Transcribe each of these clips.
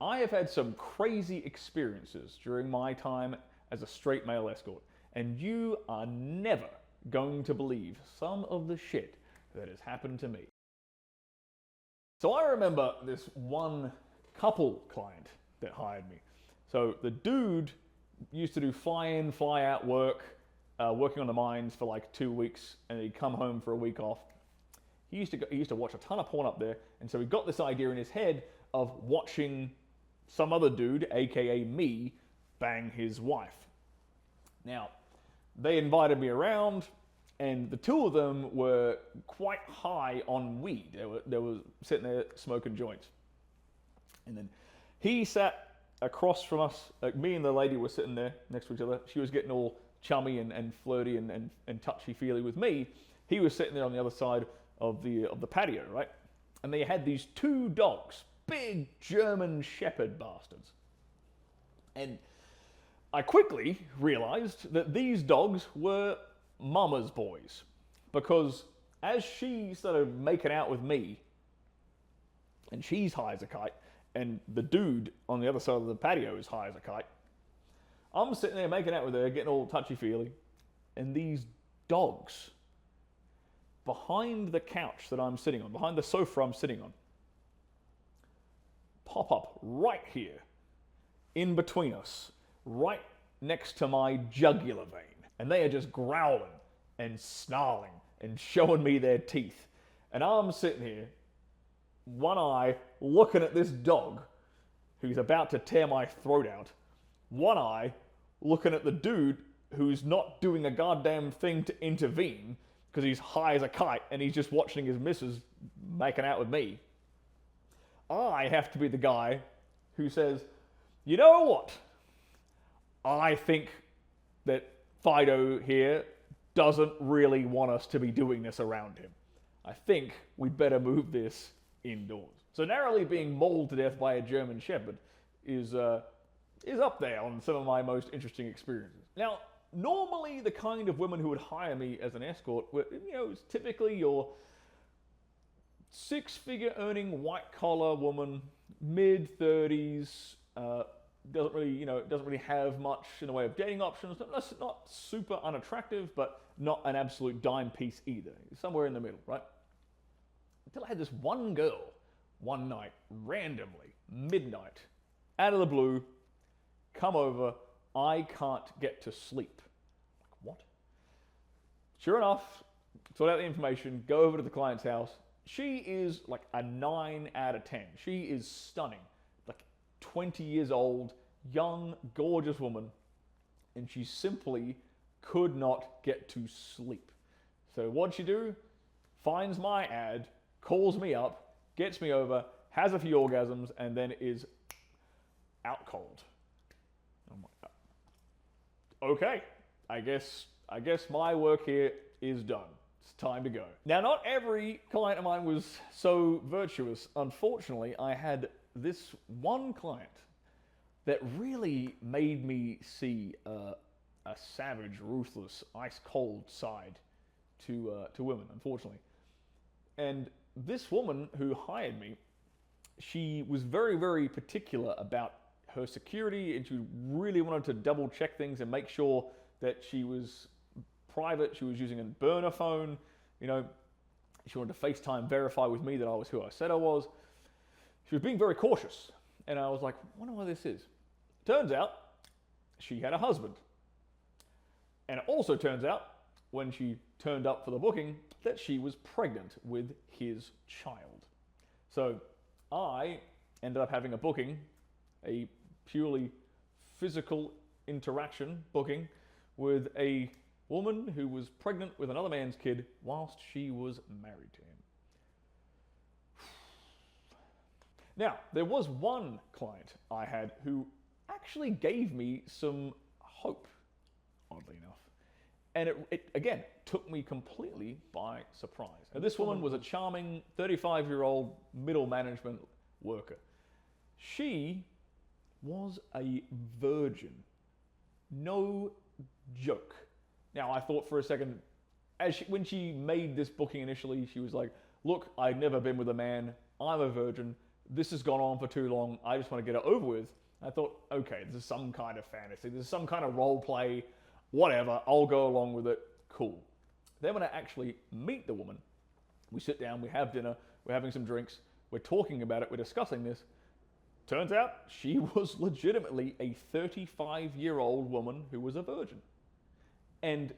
I have had some crazy experiences during my time as a straight male escort, and you are never going to believe some of the shit that has happened to me. So I remember this one couple client that hired me. So the dude used to do fly-in, fly-out work, working on the mines for like 2 weeks, and he'd come home for a week off. He used to watch a ton of porn up there, and so he got this idea in his head of watching some other dude, aka me, bang his wife. Now, they invited me around, and the two of them were quite high on weed. They were sitting there smoking joints. And then he sat across from us, like me and the lady were sitting there next to each other. She was getting all chummy and flirty and touchy-feely with me. He was sitting there on the other side of the patio, right? And they had these two dogs, big German Shepherd bastards. And I quickly realized that these dogs were mama's boys, because as she started making out with me, and she's high as a kite, and the dude on the other side of the patio is high as a kite, I'm sitting there making out with her, getting all touchy-feely, and these dogs behind the couch that I'm sitting on, behind the sofa I'm sitting on, pop up right here, in between us, right next to my jugular vein. And they are just growling and snarling and showing me their teeth. And I'm sitting here, one eye looking at this dog who's about to tear my throat out, one eye looking at the dude who's not doing a goddamn thing to intervene because he's high as a kite and he's just watching his missus making out with me. I have to be the guy who says, you know what? I think that Fido here doesn't really want us to be doing this around him. I think we'd better move this indoors. So narrowly being mauled to death by a German Shepherd is up there on some of my most interesting experiences. Now, normally the kind of women who would hire me as an escort were, it's typically your six-figure earning white-collar woman, mid-30s, doesn't really have much in the way of dating options. Not super unattractive, but not an absolute dime piece either. Somewhere in the middle, right? Until I had this one girl, one night, randomly, midnight, out of the blue, come over, I can't get to sleep. Like, what? Sure enough, sort out the information, go over to the client's house. She is like a 9 out of 10. She is stunning. 20 years old, young, gorgeous woman, and she simply could not get to sleep. So what'd she do? Finds my ad, calls me up, gets me over, has a few orgasms, and then is out cold. I'm like, okay, I guess my work here is done. It's time to go. Now, not every client of mine was so virtuous. Unfortunately, I had this one client that really made me see a savage, ruthless, ice-cold side to women, unfortunately. And this woman who hired me, she was very, very particular about her security, and she really wanted to double-check things and make sure that she was private. She was using a burner phone, She wanted to FaceTime verify with me that I was who I said I was. She was being very cautious, and I was like, I wonder why this is. Turns out, she had a husband. And it also turns out, when she turned up for the booking, that she was pregnant with his child. So I ended up having a booking, a purely physical interaction booking, with a woman who was pregnant with another man's kid whilst she was married to him. Now, there was one client I had who actually gave me some hope, oddly enough. And it again, took me completely by surprise. Now, this woman was a charming 35-year-old middle management worker. She was a virgin. No joke. Now, I thought for a second, when she made this booking initially, she was like, look, I've never been with a man. I'm a virgin. this has gone on for too long. I just want to get it over with. I thought, okay, this is some kind of fantasy. This is some kind of role play. Whatever, I'll go along with it. Cool. Then when I actually meet the woman, we sit down, we have dinner, we're having some drinks, we're talking about it, we're discussing this. Turns out she was legitimately a 35-year-old woman who was a virgin. And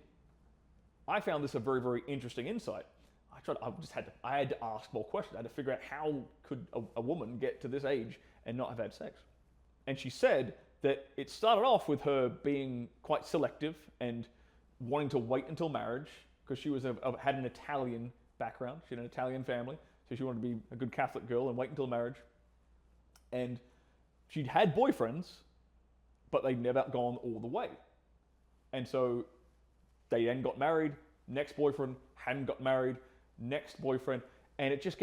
I found this a very, very interesting insight. I had to ask more questions. I had to figure out how could a woman get to this age and not have had sex. And she said that it started off with her being quite selective and wanting to wait until marriage, because she had an Italian background. She had an Italian family, so she wanted to be a good Catholic girl and wait until marriage. And she'd had boyfriends, but they'd never gone all the way. And so they then got married, next boyfriend hadn't got married, next boyfriend, and it just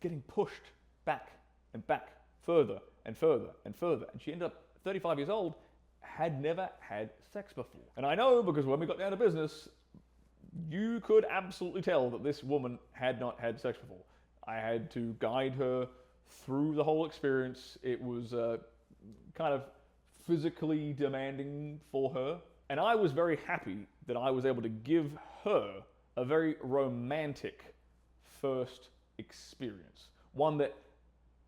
getting pushed back and back, further and further and further. And she ended up 35 years old, had never had sex before. And I know, because when we got down to business, you could absolutely tell that this woman had not had sex before. I had to guide her through the whole experience. It was kind of physically demanding for her. And I was very happy that I was able to give her a very romantic first experience. One that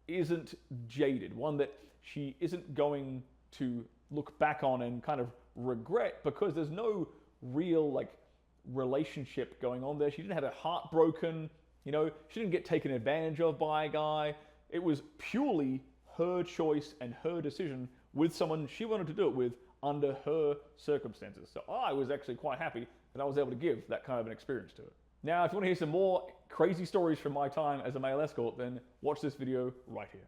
isn't jaded, one that she isn't going to look back on and kind of regret, because there's no real relationship going on there. She didn't have her heart broken, she didn't get taken advantage of by a guy. It was purely her choice and her decision with someone she wanted to do it with under her circumstances. So I was actually quite happy that I was able to give that kind of an experience to her. Now, if you want to hear some more crazy stories from my time as a male escort, then watch this video right here.